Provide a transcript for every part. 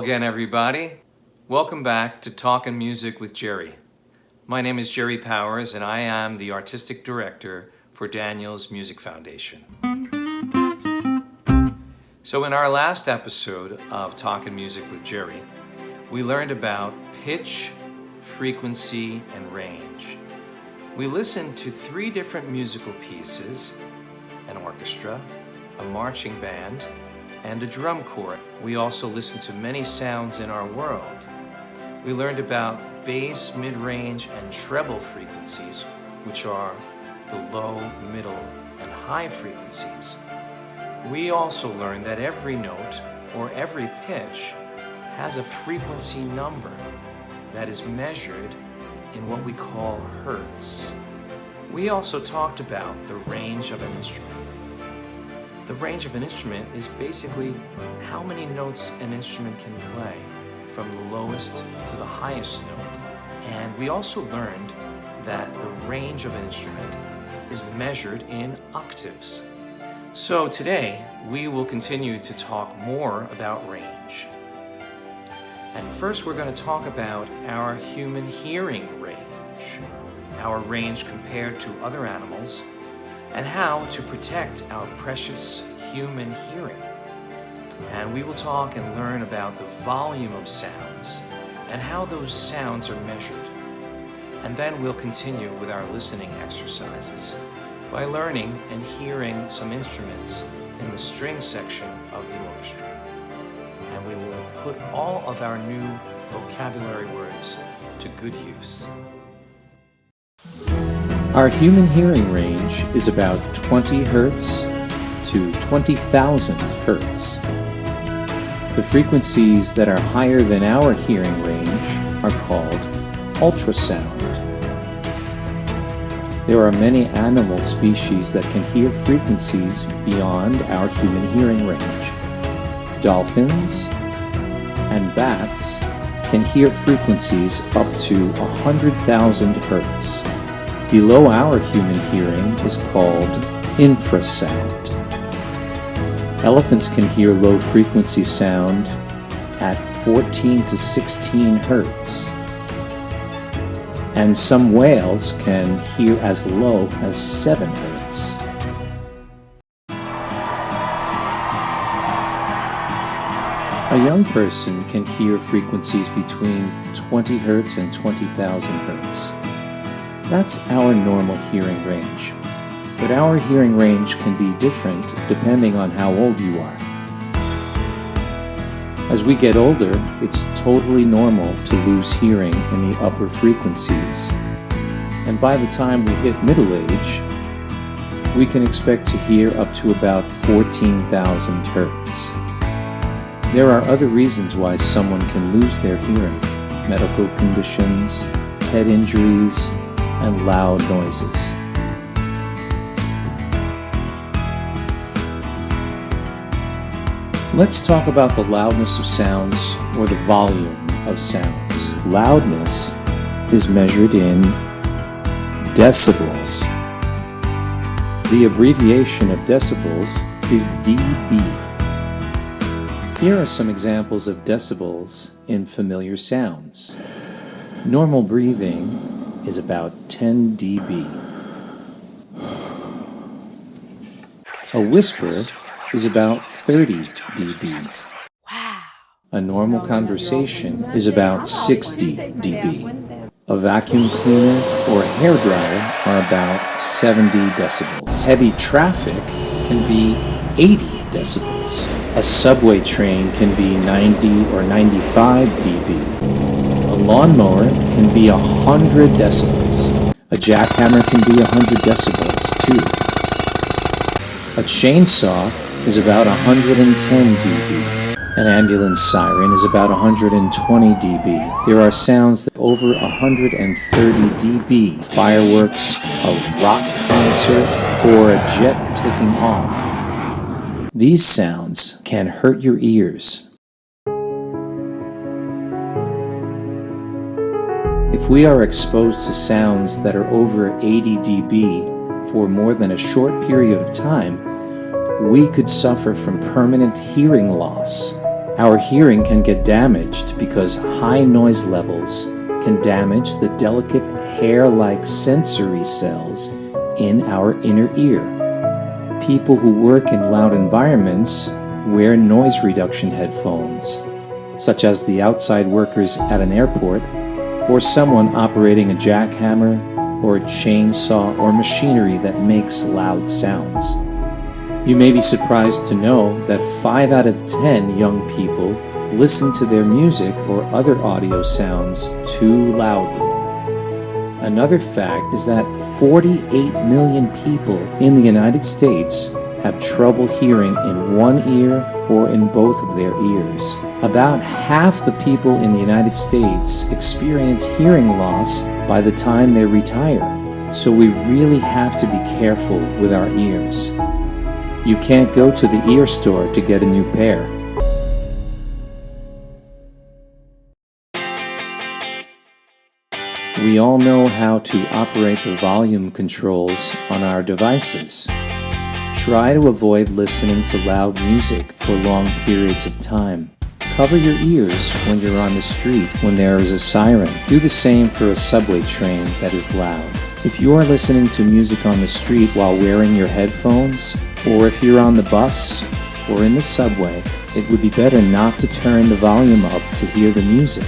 Hello again, everybody. Welcome back to Talkin' Music with Gerry. My name is Gerry Powers, and I am the Artistic Director for Daniel's Music Foundation. So in our last episode of Talkin' Music with Gerry, we learned about pitch, frequency, and range. We listened to 3 different musical pieces, an orchestra, a marching band, and a drum corps. We also listened to many sounds in our world. We learned about bass, mid-range, and treble frequencies, which are the low, middle, and high frequencies. We also learned that every note or every pitch has a frequency number that is measured in what we call hertz. We also talked about the range of an instrument. The range of an instrument is basically how many notes an instrument can play from the lowest to the highest note. And we also learned that the range of an instrument is measured in octaves. So today, we will continue to talk more about range. And first, we're going to talk about our human hearing range, our range compared to other animals, and how to protect our precious human hearing. And we will talk and learn about the volume of sounds and how those sounds are measured. And then we'll continue with our listening exercises by learning and hearing some instruments in the string section of the orchestra. And we will put all of our new vocabulary words to good use. Our human hearing range is about 20 Hertz to 20,000 Hertz. The frequencies that are higher than our hearing range are called ultrasound. There are many animal species that can hear frequencies beyond our human hearing range. Dolphins and bats can hear frequencies up to 100,000 Hertz. Below our human hearing is called infrasound. Elephants can hear low-frequency sound at 14 to 16 Hertz. And some whales can hear as low as 7 Hertz. A young person can hear frequencies between 20 Hertz and 20,000 Hertz. That's our normal hearing range. But our hearing range can be different depending on how old you are. As we get older, it's totally normal to lose hearing in the upper frequencies. And by the time we hit middle age, we can expect to hear up to about 14,000 Hertz. There are other reasons why someone can lose their hearing: medical conditions, head injuries, and loud noises. Let's talk about the loudness of sounds, or the volume of sounds. Loudness is measured in decibels. The abbreviation of decibels is dB. Here are some examples of decibels in familiar sounds. Normal breathing is about 10 dB. A whisper is about 30 dB. A normal conversation is about 60 dB. A vacuum cleaner or hairdryer are about 70 decibels. Heavy traffic can be 80 decibels. A subway train can be 90 or 95 dB. A lawnmower can be 100 decibels. A jackhammer can be 100 decibels too. A chainsaw is about 110 dB. An ambulance siren is about 120 dB. There are sounds that are over 130 dB. Fireworks, a rock concert, or a jet taking off. These sounds can hurt your ears. If we are exposed to sounds that are over 80 dB for more than a short period of time, we could suffer from permanent hearing loss Our hearing can get damaged because high noise levels can damage the delicate hair-like sensory cells in our inner ear. People who work in loud environments wear noise reduction headphones, such as the outside workers at an airport, or someone operating a jackhammer or a chainsaw or machinery that makes loud sounds. You may be surprised to know that 5 out of 10 young people listen to their music or other audio sounds too loudly. Another fact is that 48 million people in the United States have trouble hearing in one ear or in both of their ears. About half the people in the United States experience hearing loss by the time they retire, so we really have to be careful with our ears. You can't go to the ear store to get a new pair. We all know how to operate the volume controls on our devices. Try to avoid listening to loud music for long periods of time. Cover your ears when you're on the street when there is a siren. Do the same for a subway train that is loud. If you are listening to music on the street while wearing your headphones, or if you're on the bus or in the subway, it would be better not to turn the volume up to hear the music.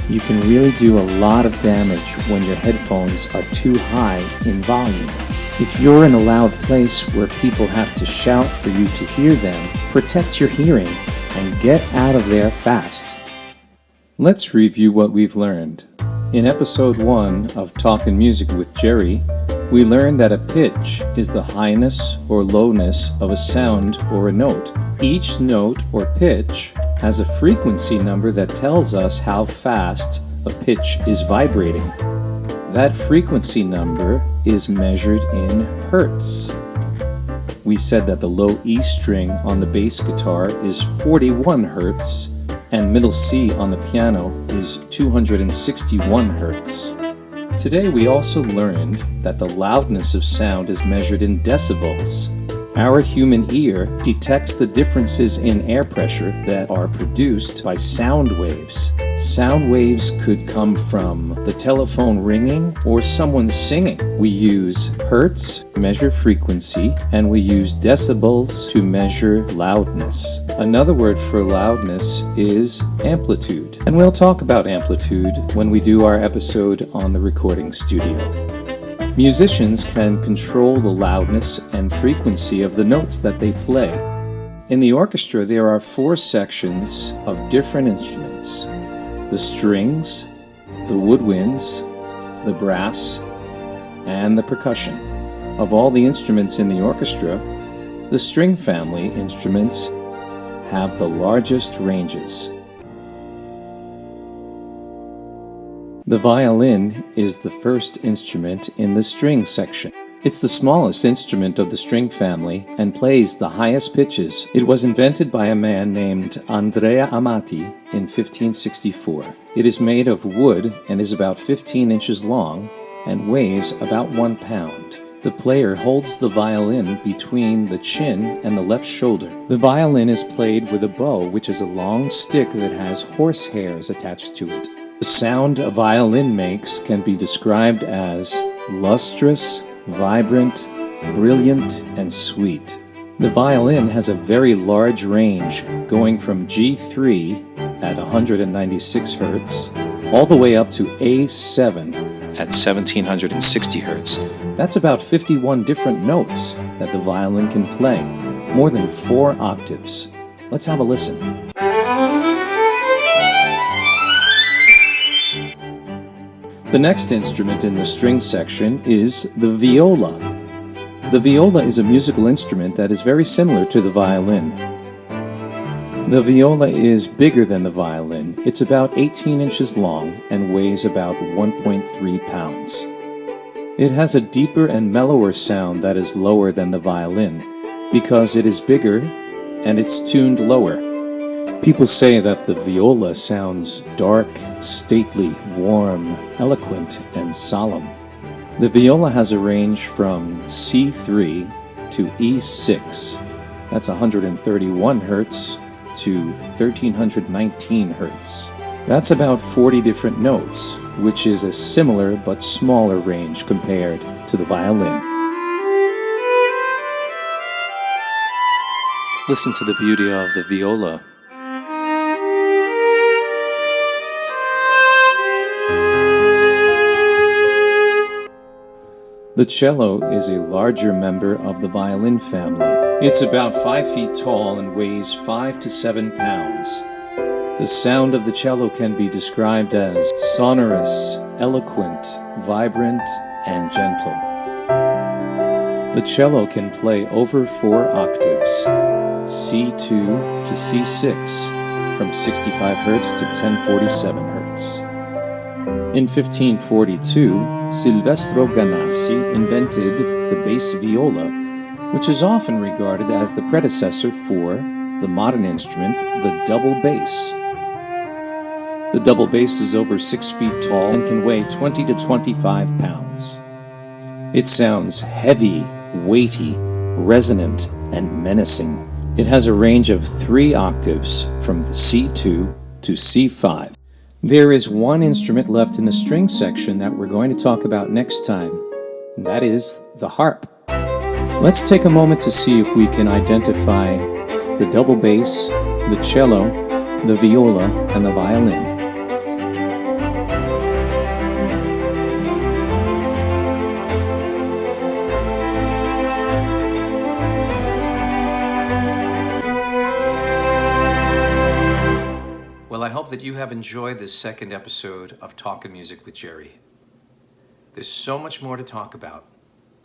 You can really do a lot of damage when your headphones are too high in volume. If you're in a loud place where people have to shout for you to hear them, protect your hearing and get out of there fast. Let's review what we've learned. In episode 1 of Talkin' Music with Gerry, we learned that a pitch is the highness or lowness of a sound or a note. Each note or pitch has a frequency number that tells us how fast a pitch is vibrating. That frequency number is measured in hertz. We said that the low E string on the bass guitar is 41 hertz and middle C on the piano is 261 hertz. Today we also learned that the loudness of sound is measured in decibels. Our human ear detects the differences in air pressure that are produced by sound waves. Sound waves could come from the telephone ringing or someone singing. We use hertz to measure frequency, and we use decibels to measure loudness. Another word for loudness is amplitude, and we'll talk about amplitude when we do our episode on the recording studio. Musicians can control the loudness and frequency of the notes that they play. In the orchestra, there are 4 sections of different instruments: the strings, the woodwinds, the brass, and the percussion. Of all the instruments in the orchestra, the string family instruments have the largest ranges. The violin is the first instrument in the string section. It's the smallest instrument of the string family and plays the highest pitches. It was invented by a man named Andrea Amati in 1564. It is made of wood and is about 15 inches long and weighs about 1 pound. The player holds the violin between the chin and the left shoulder. The violin is played with a bow, which is a long stick that has horse hairs attached to it. The sound a violin makes can be described as lustrous, vibrant, brilliant, and sweet. The violin has a very large range, going from G3 at 196 Hz all the way up to A7 at 1760 Hz. That's about 51 different notes that the violin can play, more than 4 octaves. Let's have a listen. The next instrument in the string section is the viola. The viola is a musical instrument that is very similar to the violin. The viola is bigger than the violin. It's about 18 inches long and weighs about 1.3 pounds. It has a deeper and mellower sound that is lower than the violin because it is bigger and it's tuned lower. People say that the viola sounds dark, stately, warm, eloquent, and solemn. The viola has a range from C3 to E6. That's 131 Hz to 1319 Hz. That's about 40 different notes, which is a similar but smaller range compared to the violin. Listen to the beauty of the viola. The cello is a larger member of the violin family. It's about 5 feet tall and weighs 5 to 7 pounds. The sound of the cello can be described as sonorous, eloquent, vibrant, and gentle. The cello can play over 4 octaves, C2 to C6, from 65 Hz to 1047 Hz. In 1542, Silvestro Ganassi invented the bass viola, which is often regarded as the predecessor for the modern instrument, the double bass. The double bass is over 6 feet tall and can weigh 20 to 25 pounds. It sounds heavy, weighty, resonant, and menacing. It has a range of 3 octaves from the C2 to C5. There is one instrument left in the string section that we're going to talk about next time, and that is the harp. Let's take a moment to see if we can identify the double bass, the cello, the viola, and the violin. Well, I hope that you have enjoyed this second episode of Talkin' Music with Gerry. There's so much more to talk about,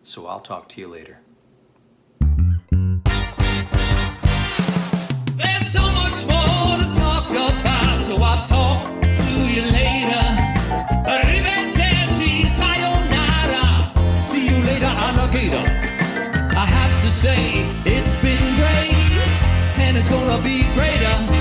so I'll talk to you later. There's so much more to talk about, so I'll talk to you later. Arrivederci, sayonara. See you later, alligator. I have to say, it's been great, and it's gonna be greater.